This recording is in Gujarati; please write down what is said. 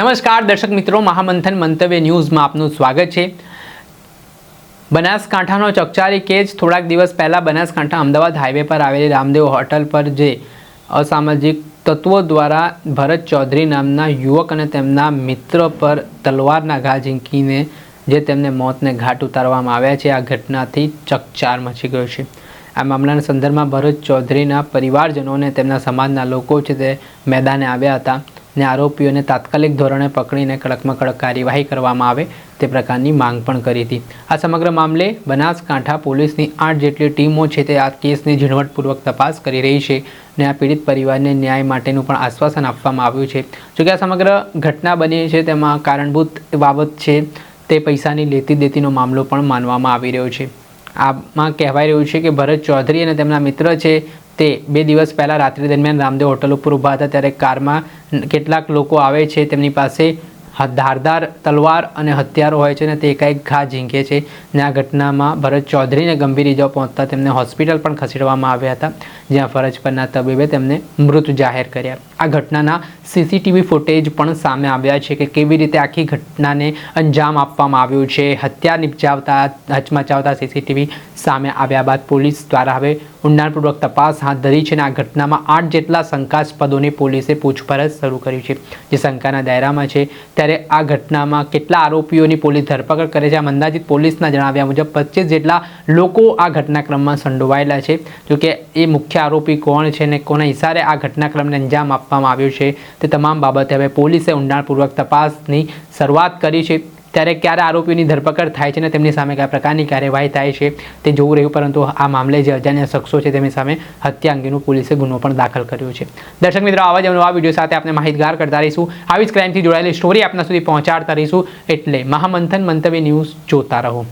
નમસ્કાર દર્શક મિત્રો, મહામંથન મંતવ્ય ન્યૂઝમાં આપનું સ્વાગત છે। બનાસકાંઠાનો ચકચારી કેસ। થોડાક દિવસ પહેલાં બનાસકાંઠા અમદાવાદ હાઈવે પર આવેલી રામદેવ હોટલ પર જે અસામાજિક તત્વો દ્વારા ભરત ચૌધરી નામના યુવક અને તેમના મિત્ર પર તલવારના ઘા ઝીંકીને જે તેમને મોતને ઘાટ ઉતારવામાં આવ્યા છે, આ ઘટનાથી ચકચાર મચી ગયો છે। આ મામલાના સંદર્ભમાં ભરત ચૌધરીના પરિવારજનો અને તેમના સમાજના લોકો છે તે મેદાને આવ્યા હતા ને આરોપીઓને તાત્કાલિક ધોરણે પકડીને કડકમાં કડક કાર્યવાહી કરવામાં આવે તે પ્રકારની માંગ પણ કરી હતી। આ સમગ્ર મામલે બનાસકાંઠા પોલીસની 8 જેટલી ટીમો છે તે આ કેસની ઝીણવટપૂર્વક તપાસ કરી રહી છે ને આ પીડિત પરિવારને ન્યાય માટેનું પણ આશ્વાસન આપવામાં આવ્યું છે। જોકે આ સમગ્ર ઘટના બની છે તેમાં કારણભૂત બાબત છે તે પૈસાની લેતી દેતીનો મામલો પણ માનવામાં આવી રહ્યો છે। આમાં કહેવાય રહ્યું છે કે ભરત ચૌધરી અને તેમના મિત્ર છે તે 2 દિવસ પહેલાં રાત્રિ દરમિયાન રામદેવ હોટલ ઉપર ઊભા હતા ત્યારે કારમાં કેટલાક લોકો આવે છે, તેમની પાસે ધારદાર તલવાર અને હથિયારો હોય છે ને તે એકાએક ઘા ઝીંકે છે ને આ ઘટનામાં ભરત ચૌધરીને ગંભીર ઇજાઓ પહોંચતા તેમને હોસ્પિટલ પણ ખસેડવામાં આવ્યા હતા, જ્યાં ફરજ પરના તબીબે તેમને મૃત જાહેર કર્યા। આ ઘટનાના સીસીટીવી ફૂટેજ પણ સામે આવ્યા છે કે કેવી રીતે આખી ઘટનાને અંજામ આપવામાં આવ્યું છે। હત્યા નિપજાવતા હચમચાવતા સીસીટીવી સામે આવ્યા બાદ પોલીસ દ્વારા હવે ઊંડાણપૂર્વક તપાસ હાથ ધરી છે અને આ ઘટનામાં 8 જેટલા શંકાસ્પદોની પોલીસે પૂછપરછ શરૂ કરી છે, જે શંકાના દાયરામાં છે। ત્યારે આ ઘટનામાં કેટલા આરોપીઓની પોલીસ ધરપકડ કરે છે, આમ અંદાજિત પોલીસના જણાવ્યા મુજબ 25 જેટલા લોકો આ ઘટનાક્રમમાં સંડોવાયેલા છે। જોકે એ મુખ્ય આરોપી કોણ છે અને કોના ઇશારે આ ઘટનાક્રમને અંજામ આપવામાં આવ્યો છે તે તમામ બાબતે હવે પોલીસે ઊંડાણપૂર્વક તપાસની શરૂઆત કરી છે। ત્યારે ક્યારે આરોપીઓની ધરપકડ થાય છે અને તેમની સામે કયા પ્રકારની કાર્યવાહી થાય છે તે જોવું રહ્યું, પરંતુ આ મામલે જે અજાણ્યા શખ્સો છે તેમની સામે હત્યા અંગેનું પોલીસે ગુનો પણ દાખલ કર્યો છે। દર્શક મિત્રો, આવા જ નવા વિડીયો સાથે આપણે માહિતગાર કરતા રહીશું, આવી જ ક્રાઇમથી જોડાયેલી સ્ટોરી આપના સુધી પહોંચાડતા રહીશું, એટલે મહામંથન મંતવ્ય ન્યૂઝ જોતા રહો।